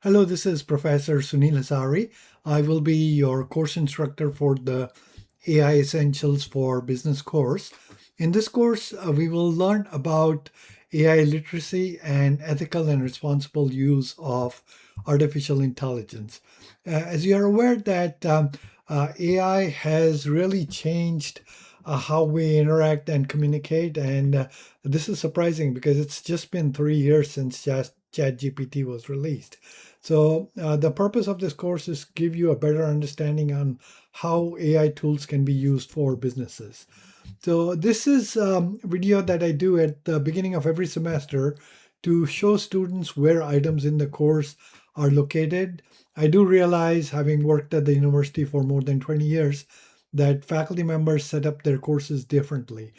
Hello, this is Professor Sunil Hazari. I will be your course instructor for the AI Essentials for Business course. In this course, we will learn about AI literacy and ethical and responsible use of artificial intelligence. As you are aware that AI has really changed how we interact and communicate, and this is surprising because it's just been 3 years since ChatGPT was released. So the purpose of this course is give you a better understanding on how AI tools can be used for businesses. So this is a video that I do at the beginning of every semester to show students where items in the course are located. I do realize, having worked at the university for more than 20 years, that faculty members set up their courses differently.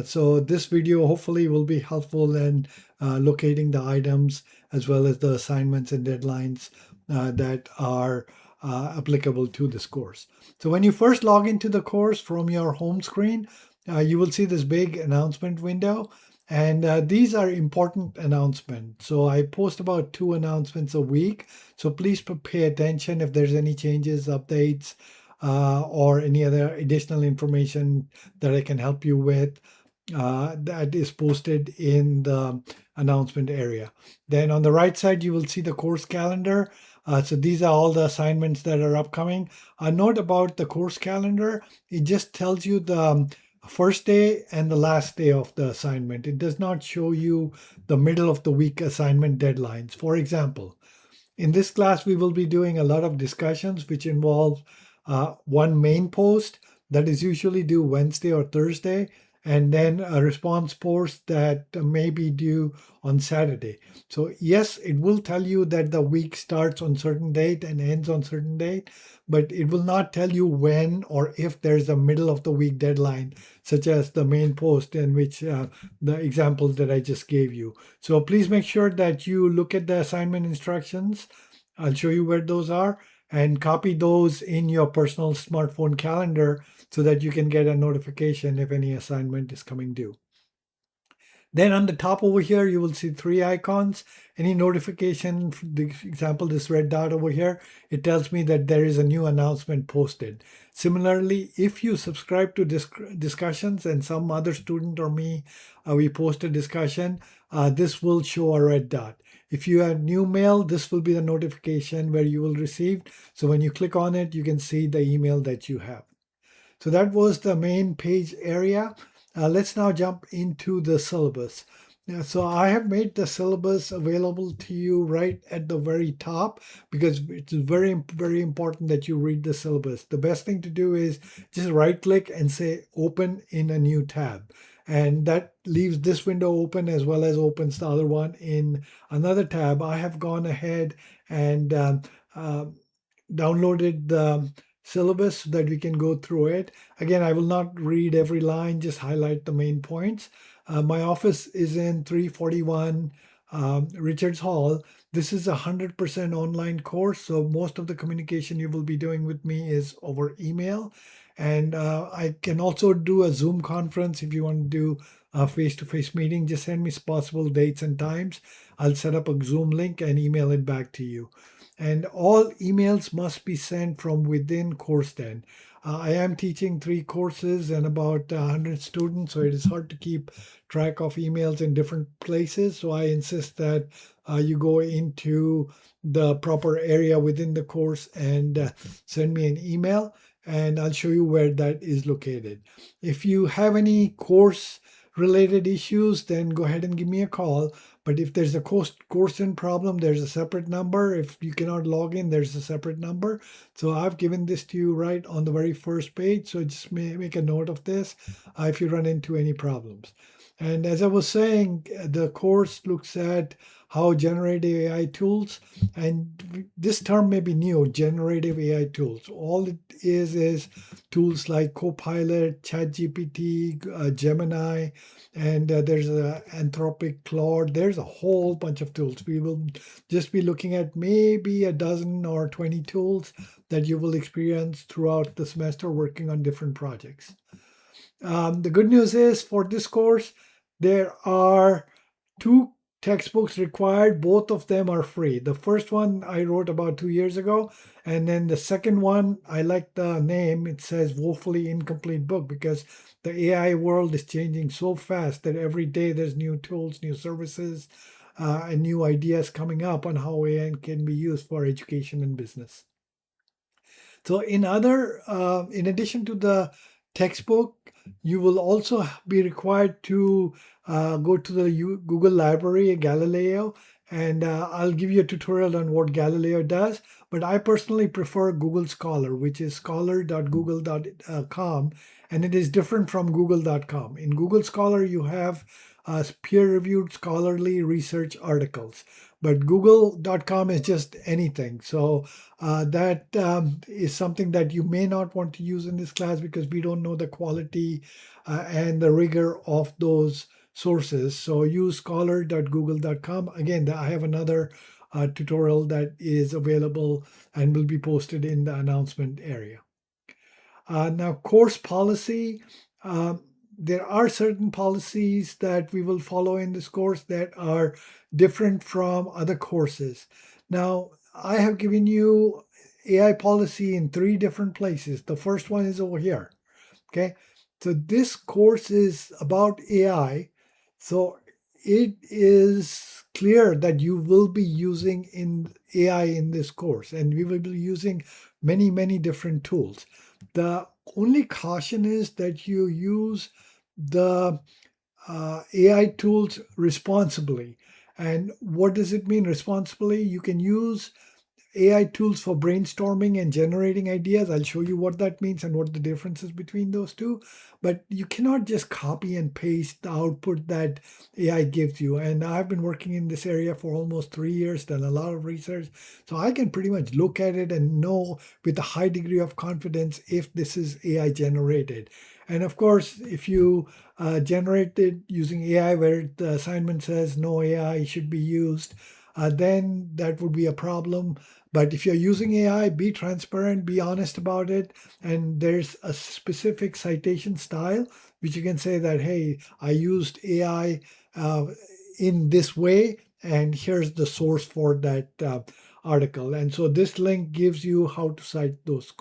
So this video hopefully will be helpful in locating the items as well as the assignments and deadlines that are applicable to this course. So when you first log into the course from your home screen, you will see this big announcement window. And these are important announcements. So I post about 2 announcements a week. So please pay attention if there's any changes, updates, or any other additional information that I can help you with. That is posted in the announcement area. Then on the right side, you will see the course calendar. So these are all the assignments that are upcoming. A note about the course calendar, it just tells you the first day and the last day of the assignment. It does not show you the middle of the week assignment deadlines. For example, in this class, we will be doing a lot of discussions which involve one main post that is usually due Wednesday or Thursday, and then a response post that may be due on Saturday. So yes, it will tell you that the week starts on certain date and ends on certain date, but it will not tell you when or if there's a middle of the week deadline, such as the main post in which the examples that I just gave you. So please make sure that you look at the assignment instructions. I'll show you where those are, and copy those in your personal smartphone calendar so that you can get a notification if any assignment is coming due. Then on the top over here, you will see 3 icons. Any notification, for the example, this red dot over here, it tells me that there is a new announcement posted. Similarly, if you subscribe to discussions and some other student or me, we post a discussion, this will show a red dot. If you have new mail, this will be the notification where you will receive. So when you click on it, you can see the email that you have. So that was the main page area. Let's now jump into the syllabus. So I have made the syllabus available to you right at the very top because it's very, very important that you read the syllabus. The best thing to do is just right click and say open in a new tab. And that leaves this window open as well as opens the other one in another tab. I have gone ahead and downloaded the syllabus so that we can go through it. Again, I will not read every line, just highlight the main points. My office is in 341 Richards Hall. This is a 100% online course, so most of the communication you will be doing with me is over email. And I can also do a Zoom conference if you want to do a face-to-face meeting. Just send me possible dates and times. I'll set up a Zoom link and email it back to you. And all emails must be sent from within CourseDen. I am teaching 3 courses and about 100 students, so it is hard to keep track of emails in different places. So I insist that you go into the proper area within the course and send me an email, and I'll show you where that is located. If you have any course related issues, then go ahead and give me a call. But if there's a CourseDen problem, there's a separate number. If you cannot log in, there's a separate number. So I've given this to you right on the very first page. So just make a note of this if you run into any problems. And as I was saying, the course looks at how generative AI tools, and this term may be new, generative AI tools. All it is tools like Copilot, ChatGPT, Gemini, and there's Anthropic, Claude. There's a whole bunch of tools. We will just be looking at maybe a dozen or 20 tools that you will experience throughout the semester working on different projects. The good news is for this course, there are 2 textbooks required. Both of them are free. The first one I wrote about 2 years ago, and then the second one, I like the name. It says woefully incomplete book because the AI world is changing so fast that every day there's new tools, new services, and new ideas coming up on how AI can be used for education and business. So in addition to the textbook, you will also be required to go to the Google Library, Galileo, and I'll give you a tutorial on what Galileo does. But I personally prefer Google Scholar, which is scholar.google.com, and it is different from google.com. In Google Scholar, you have peer-reviewed scholarly research articles, but google.com is just anything. So that is something that you may not want to use in this class because we don't know the quality and the rigor of those sources. So use scholar.google.com. Again, I have another tutorial that is available and will be posted in the announcement area. Now, course policy. There are certain policies that we will follow in this course that are different from other courses. Now, I have given you AI policy in 3 different places. The first one is over here. Okay. So this course is about AI. So it is clear that you will be using in AI in this course, and we will be using many, many different tools. The only caution is that you use the AI tools responsibly. And what does it mean responsibly? You can use AI tools for brainstorming and generating ideas. I'll show you what that means and what the difference is between those two. But you cannot just copy and paste the output that AI gives you. And I've been working in this area for almost 3 years, done a lot of research. So I can pretty much look at it and know with a high degree of confidence if this is AI generated. And of course, if you generate it using AI where the assignment says no AI should be used, then that would be a problem. But if you're using AI, be transparent, be honest about it. And there's a specific citation style, which you can say that, hey, I used AI in this way, and here's the source for that article. And so this link gives you how to cite those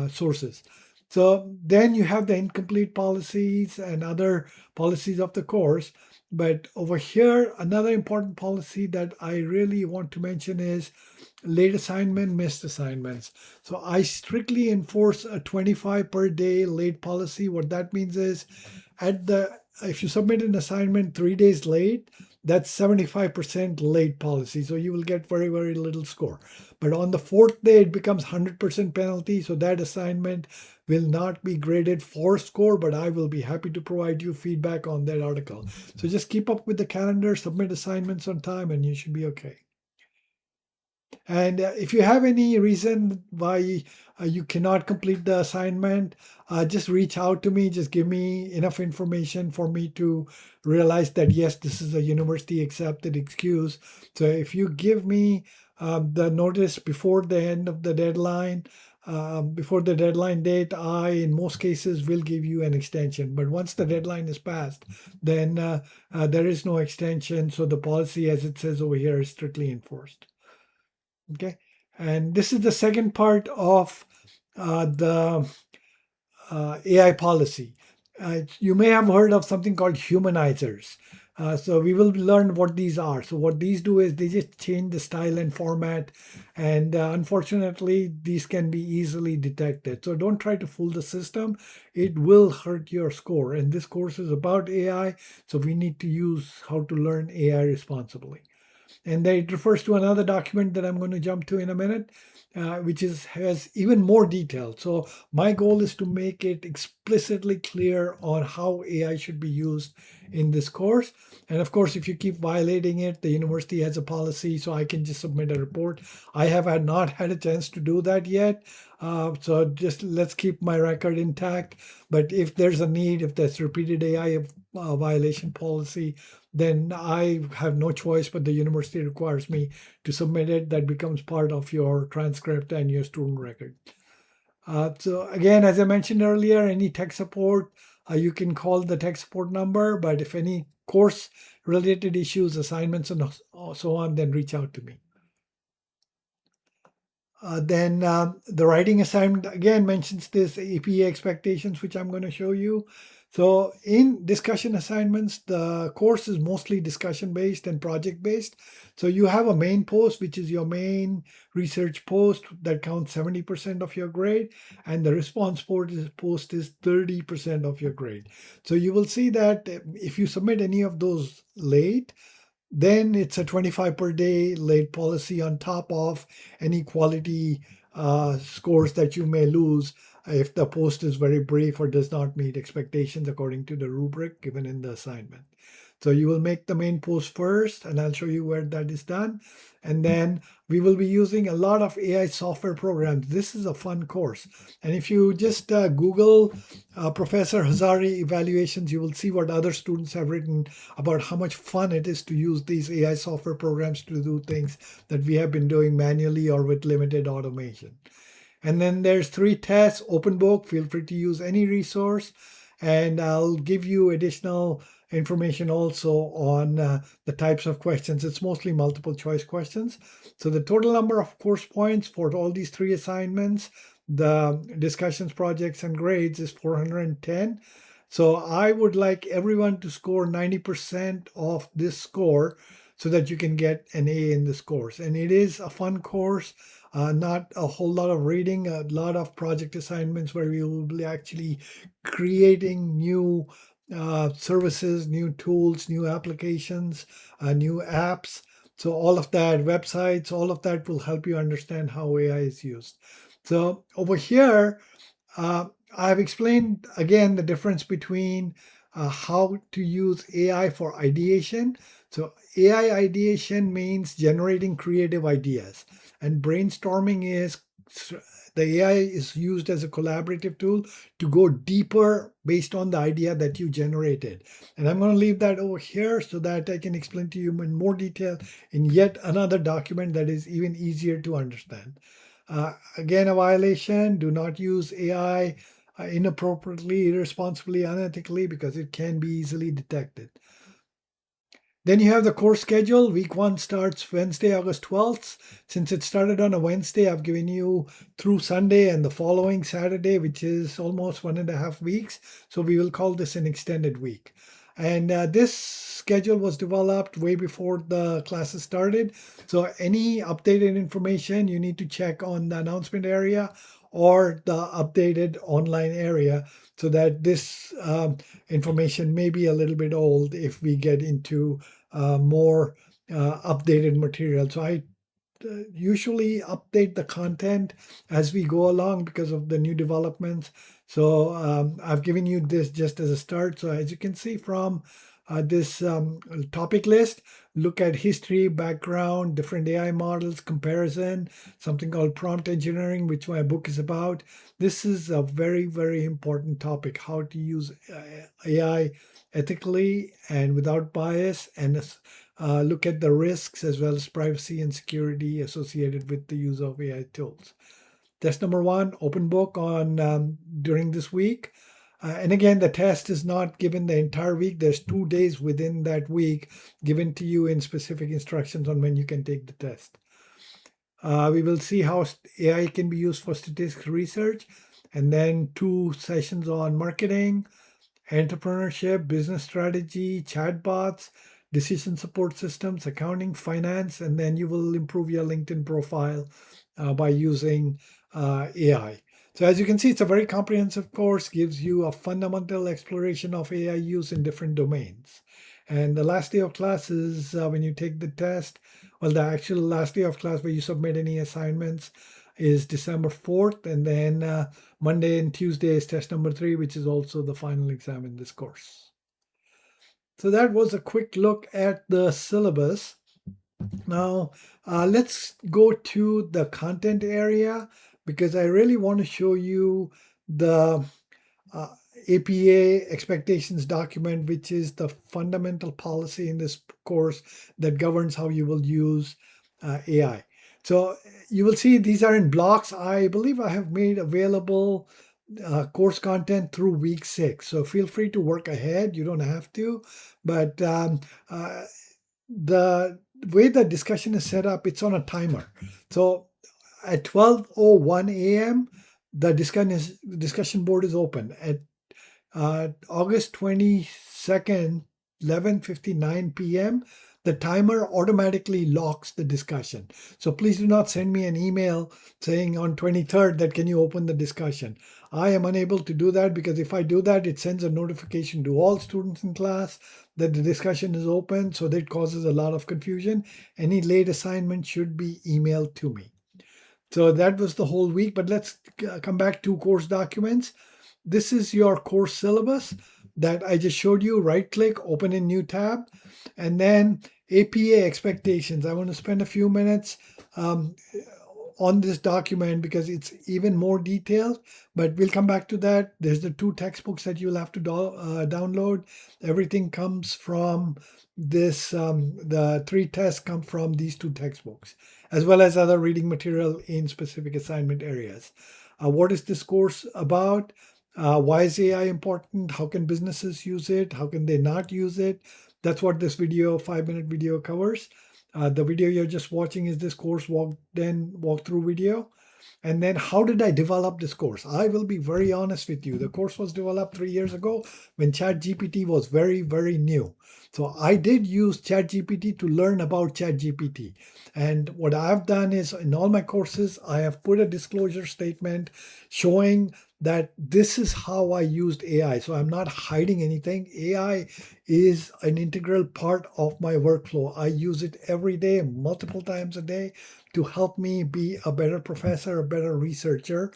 sources. So then you have the incomplete policies and other policies of the course. But over here, another important policy that I really want to mention is late assignment, missed assignments. So I strictly enforce a 25 per day late policy. What that means is if you submit an assignment 3 days late, that's 75% late policy. So you will get very, very little score. But on the fourth day, it becomes 100% penalty. So that assignment will not be graded for score, but I will be happy to provide you feedback on that article. So just keep up with the calendar, submit assignments on time, and you should be okay. And if you have any reason why you cannot complete the assignment, just reach out to me. Just give me enough information for me to realize that, yes, this is a university accepted excuse. So if you give me the notice before the end of the deadline, before the deadline date, I, in most cases, will give you an extension. But once the deadline is passed, then there is no extension. So the policy, as it says over here, is strictly enforced. Okay, and this is the second part of the AI policy. You may have heard of something called humanizers. So we will learn what these are. So what these do is they just change the style and format, and unfortunately, these can be easily detected. So don't try to fool the system. It will hurt your score. And this course is about AI, so we need to use how to learn AI responsibly. And then it refers to another document that I'm going to jump to in a minute, which has even more detail. So my goal is to make it explicitly clear on how AI should be used in this course. And of course, if you keep violating it, the university has a policy, so I can just submit a report. I have not had a chance to do that yet. So just let's keep my record intact. But if there's a need, if there's repeated AI violation policy, then I have no choice, but the university requires me to submit it. That becomes part of your transcript and your student record. So again, as I mentioned earlier, any tech support, you can call the tech support number, but if any course related issues, assignments, and so on, then reach out to me. Then the writing assignment again mentions this APA expectations, which I'm going to show you. So in discussion assignments, the course is mostly discussion based and project based. So you have a main post, which is your main research post that counts 70% of your grade, and the response post is 30% of your grade. So you will see that if you submit any of those late, then it's a 25 per day late policy on top of any quality scores that you may lose if the post is very brief or does not meet expectations according to the rubric given in the assignment. So you will make the main post first, and I'll show you where that is done. And then we will be using a lot of AI software programs. This is a fun course. And if you just Google Professor Hazari evaluations, you will see what other students have written about how much fun it is to use these AI software programs to do things that we have been doing manually or with limited automation. And then there's 3 tests, open book, feel free to use any resource. And I'll give you additional information also on the types of questions. It's mostly multiple choice questions. So the total number of course points for all these 3 assignments, the discussions, projects, and grades is 410. So I would like everyone to score 90% of this score so that you can get an A in this course. And it is a fun course. Not a whole lot of reading, a lot of project assignments where we will be actually creating new services, new tools, new applications, new apps. So all of that, websites, all of that will help you understand how AI is used. So over here, I've explained again the difference between how to use AI for ideation. So AI ideation means generating creative ideas, and brainstorming is the AI is used as a collaborative tool to go deeper based on the idea that you generated. And I'm going to leave that over here so that I can explain to you in more detail in yet another document that is even easier to understand. Again, a violation: do not use AI inappropriately, irresponsibly, unethically, because it can be easily detected. Then you have the course schedule. Week 1 starts Wednesday, August 12th. Since it started on a Wednesday, I've given you through Sunday and the following Saturday, which is almost 1.5 weeks. So we will call this an extended week. And this schedule was developed way before the classes started. So any updated information you need to check on the announcement area or the updated online area, so that this information may be a little bit old if we get into more updated material. So I usually update the content as we go along because of the new developments. So I've given you this just as a start. So as you can see from this topic list, look at history, background, different AI models, comparison, something called prompt engineering, which my book is about. This is a very, very important topic: how to use AI ethically and without bias, and look at the risks as well as privacy and security associated with the use of AI tools. Test number 1, open book on during this week. And again, the test is not given the entire week. There's 2 days within that week given to you in specific instructions on when you can take the test. We will see how AI can be used for statistical research, and then 2 sessions on marketing, entrepreneurship, business strategy, chatbots, decision support systems, accounting, finance, and then you will improve your LinkedIn profile by using AI. So as you can see, it's a very comprehensive course, gives you a fundamental exploration of AI use in different domains. And the last day of class is when you take the test. Well, the actual last day of class where you submit any assignments is December 4th. And then Monday and Tuesday is test number 3, which is also the final exam in this course. So that was a quick look at the syllabus. Now, let's go to the content area, because I really want to show you the APA expectations document, which is the fundamental policy in this course that governs how you will use AI. So you will see these are in blocks. I believe I have made available course content through week 6. So feel free to work ahead. You don't have to, but uh, the way the discussion is set up, it's on a timer. So at 12:01 a.m., the discussion board is open. At August 22nd, 11:59 p.m., the timer automatically locks the discussion. So please do not send me an email saying on 23rd that can you open the discussion. I am unable to do that because if I do that, it sends a notification to all students in class that the discussion is open. So that causes a lot of confusion. Any late assignment should be emailed to me. So that was the whole week, but let's come back to course documents. This is your course syllabus that I just showed you. Right click, open a new tab, and then APA expectations. I want to spend a few minutes um, on this document because it's even more detailed, but we'll come back to that. There's the 2 textbooks that you'll have to download. Everything comes from this, the 3 tests come from these 2 textbooks, as well as other reading material in specific assignment areas. What is this course about? Why is AI important? How can businesses use it? How can they not use it? That's what this video, 5-minute video covers. The video you're just watching is this CourseDen walkthrough video. And then how did I develop this course? I will be very honest with you. The course was developed 3 years ago when ChatGPT was very, very new. So I did use ChatGPT to learn about ChatGPT. And what I've done is in all my courses, I have put a disclosure statement showing that this is how I used AI. So I'm not hiding anything. AI is an integral part of my workflow. I use it every day, multiple times a day, to help me be a better professor, a better researcher,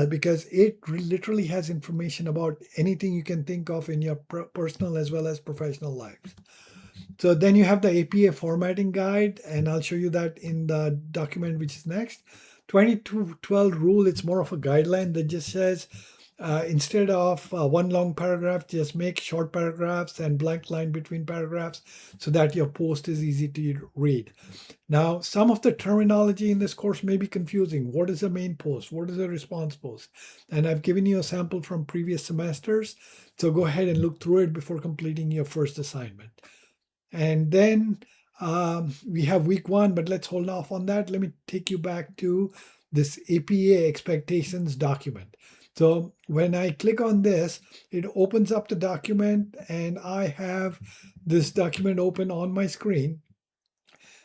because it literally has information about anything you can think of in your personal as well as professional lives. So then you have the APA formatting guide, and I'll show you that in the document which is next. 2212 rule, it's more of a guideline that just says instead of one long paragraph, just make short paragraphs and blank line between paragraphs so that your post is easy to read. Now, some of the terminology in this course may be confusing. What is a main post? What is a response post? And I've given you a sample from previous semesters. So go ahead and look through it before completing your first assignment. And then we have week 1, but let's hold off on that. Let me take you back to this APA expectations document. So when I click on this, it opens up the document and I have this document open on my screen.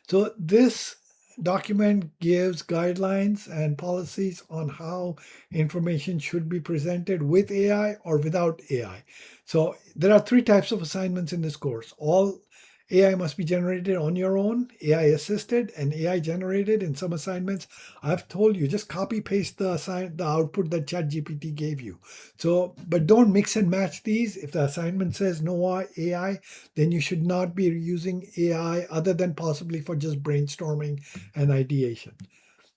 So this document gives guidelines and policies on how information should be presented with AI or without AI. So there are 3 types of assignments in this course. All AI must be generated on your own, AI assisted, and AI generated. In some assignments, I've told you just copy paste the output that ChatGPT gave you. So, but don't mix and match these. If the assignment says no AI, then you should not be using AI other than possibly for just brainstorming and ideation.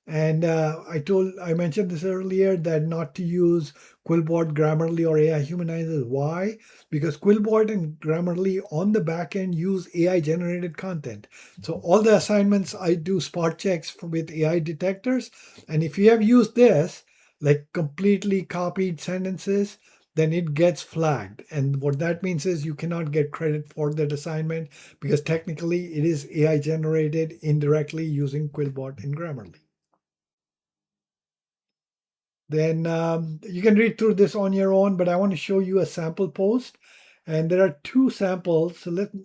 And I mentioned this earlier that not to use Quillbot, Grammarly, or AI Humanizers. Why? Because Quillbot and Grammarly on the back end use AI generated content. So all the assignments I do spot checks with AI detectors. And if you have used this, like completely copied sentences, then it gets flagged. And what that means is you cannot get credit for that assignment because technically it is AI generated indirectly using Quillbot and Grammarly. Then you can read through this on your own, but I want to show you a sample post. And there are 2 samples. So let's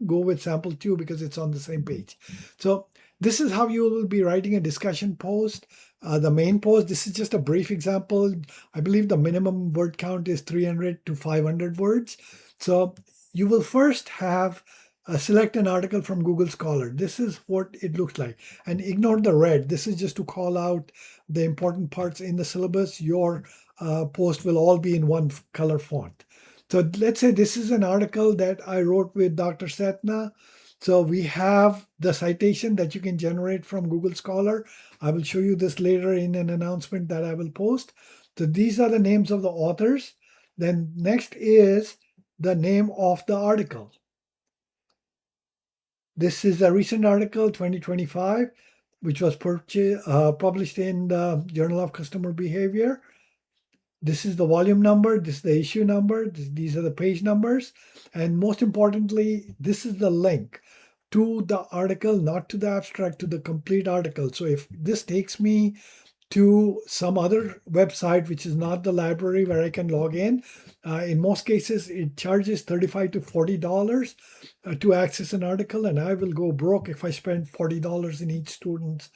go with sample 2 because it's on the same page. So this is how you will be writing a discussion post. The main post, this is just a brief example. I believe the minimum word count is 300 to 500 words. So you will first have select an article from Google Scholar. This is what it looks like. And ignore the red. This is just to call out the important parts in the syllabus. Your post will all be in one color font. So let's say this is an article that I wrote with Dr. Setna. So we have the citation that you can generate from Google Scholar. I will show you this later in an announcement that I will post. So these are the names of the authors. Then next is the name of the article. This is a recent article, 2025, which was published in the Journal of Customer Behavior. This is the volume number, this is the issue number, these are the page numbers, and most importantly, this is the link to the article, not to the abstract, to the complete article. So if this takes me to some other website, which is not the library where I can log in most cases, it charges $35 to $40 to access an article, and I will go broke if I spend $40 in each student's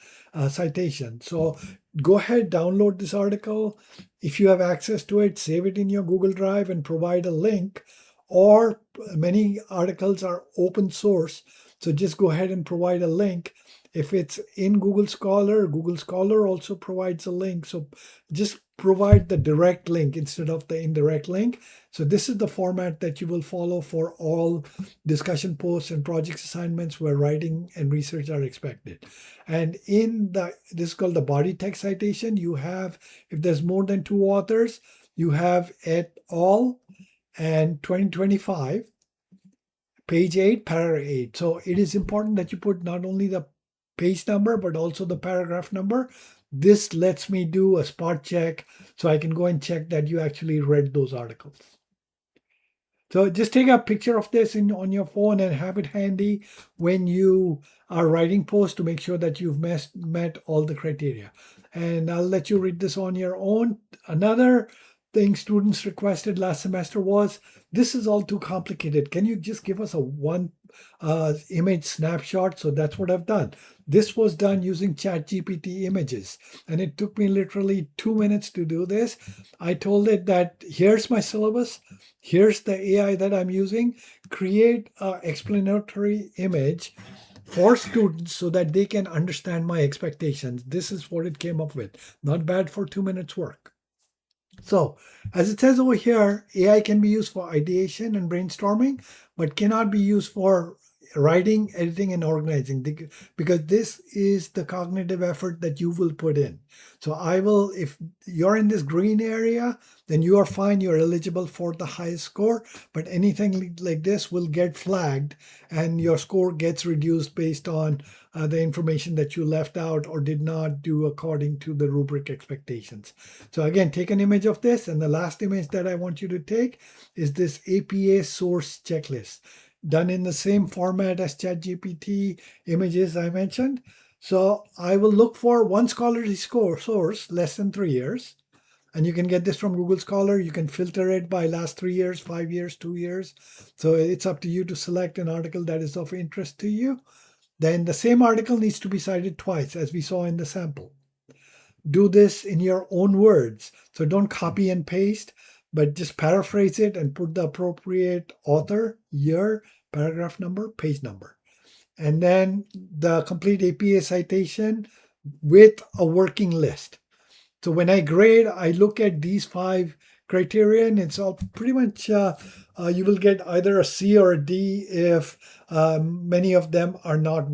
citation. So go ahead, download this article. If you have access to it, save it in your Google Drive and provide a link. Or many articles are open source, so just go ahead and provide a link. If it's in Google Scholar also provides a link. So just provide the direct link instead of the indirect link. So this is the format that you will follow for all discussion posts and project assignments where writing and research are expected. And this is called the body text citation. You have, if there's more than two authors, you have et al. And 2025, page 8, paragraph 8. So it is important that you put not only the page number, but also the paragraph number. This lets me do a spot check so I can go and check that you actually read those articles. So just take a picture of this on your phone and have it handy when you are writing posts to make sure that you've met all the criteria. And I'll let you read this on your own. Another thing students requested last semester was, this is all too complicated. Can you just give us a one image snapshot? So that's what I've done. This was done using ChatGPT images, and it took me literally 2 minutes to do this. I told it that here's my syllabus, here's the AI that I'm using, create an explanatory image for students so that they can understand my expectations. This is what it came up with. Not bad for 2 minutes work. So, as it says over here, AI can be used for ideation and brainstorming, but cannot be used for writing, editing, and organizing, because this is the cognitive effort that you will put in. So if you're in this green area, then you are fine, you're eligible for the highest score, but anything like this will get flagged and your score gets reduced based on the information that you left out or did not do according to the rubric expectations. So again, take an image of this, and the last image that I want you to take is this APA source checklist, done in the same format as ChatGPT images I mentioned. So I will look for one scholarly source less than 3 years. And you can get this from Google Scholar. You can filter it by last 3 years, 5 years, 2 years. So it's up to you to select an article that is of interest to you. Then the same article needs to be cited twice, as we saw in the sample. Do this in your own words. So don't copy and paste, but just paraphrase it and put the appropriate author, year, paragraph number, page number. And then the complete APA citation with a working list. So when I grade, I look at these 5 criteria, and it's all pretty much, you will get either a C or a D if many of them are not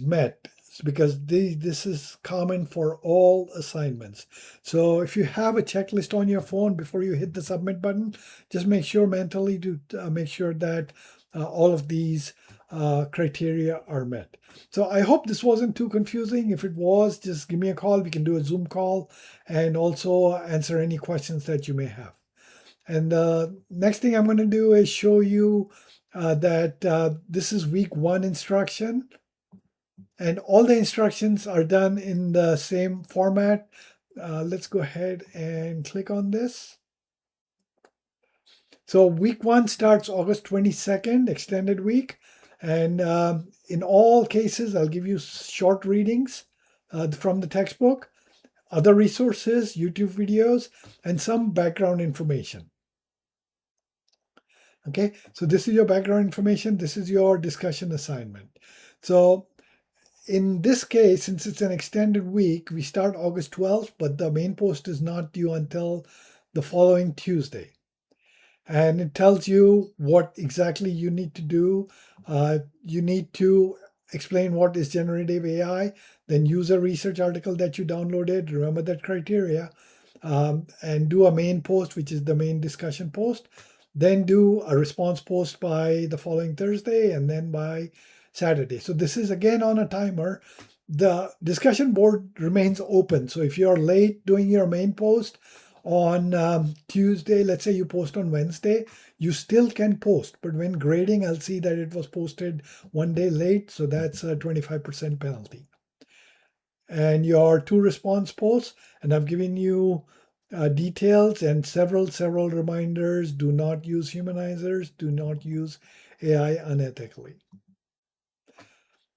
met, because this is common for all assignments. So if you have a checklist on your phone before you hit the submit button, just make sure mentally to make sure that all of these criteria are met. So I hope this wasn't too confusing. If it was, just give me a call. We can do a Zoom call and also answer any questions that you may have. And next thing I'm going to do is show you that this is week 1 instruction. And all the instructions are done in the same format. Let's go ahead and click on this. So week 1 starts August 22nd, extended week. And in all cases, I'll give you short readings from the textbook, other resources, YouTube videos, and some background information. Okay, so this is your background information. This is your discussion assignment. So in this case, since it's an extended week, we start August 12th, but the main post is not due until the following Tuesday. And it tells you what exactly you need to do. You need to explain what is generative AI, then use a research article that you downloaded, remember that criteria, and do a main post, which is the main discussion post. Then do a response post by the following Thursday, and then by Saturday. So this is again on a timer. The discussion board remains open. So if you're late doing your main post on Tuesday, let's say you post on Wednesday, you still can post. But when grading, I'll see that it was posted one day late. So that's a 25% penalty. And your two response posts, and I've given you details and several reminders. Do not use humanizers. Do not use AI unethically.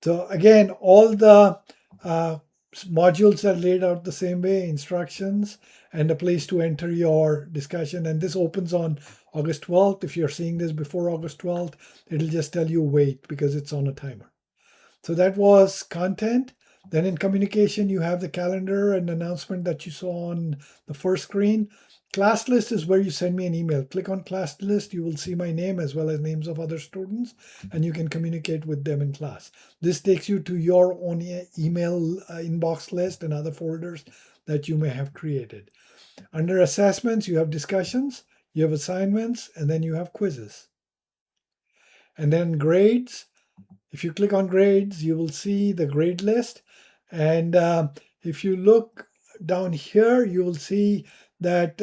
So again, all the uh, modules are laid out the same way, instructions and a place to enter your discussion. And this opens on August 12th. If you're seeing this before August 12th, it'll just tell you wait because it's on a timer. So that was content. Then in communication, you have the calendar and announcement that you saw on the first screen. Class list is where you send me an email. Click on class list. You will see my name as well as names of other students, and you can communicate with them in class. This takes you to your own email inbox list and other folders that you may have created. Under assessments, you have discussions, you have assignments, and then you have quizzes. And then grades. If you click on grades, you will see the grade list. And if you look down here, you will see that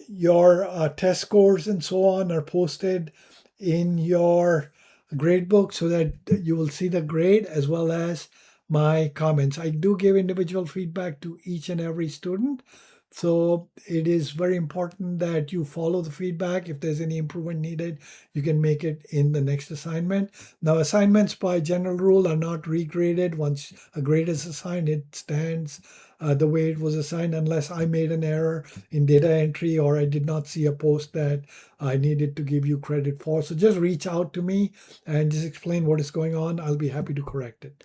your test scores and so on are posted in your grade book so that you will see the grade as well as my comments. I do give individual feedback to each and every student. So it is very important that you follow the feedback. If there's any improvement needed, you can make it in the next assignment. Now, assignments by general rule are not regraded. Once a grade is assigned, it stands the way it was assigned unless I made an error in data entry or I did not see a post that I needed to give you credit for. So just reach out to me and just explain what is going on. I'll be happy to correct it.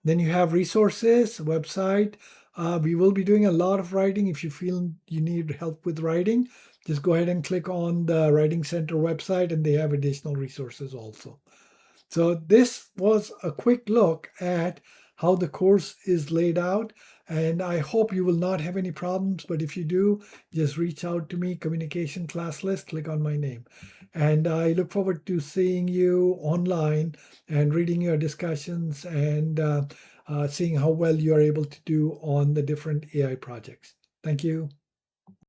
Then you have resources, website. We will be doing a lot of writing. If you feel you need help with writing, just go ahead and click on the Writing Center website and they have additional resources also. So this was a quick look at how the course is laid out. And I hope you will not have any problems. But if you do, just reach out to me, communication class list, click on my name. And I look forward to seeing you online and reading your discussions and seeing how well you are able to do on the different AI projects. Thank you.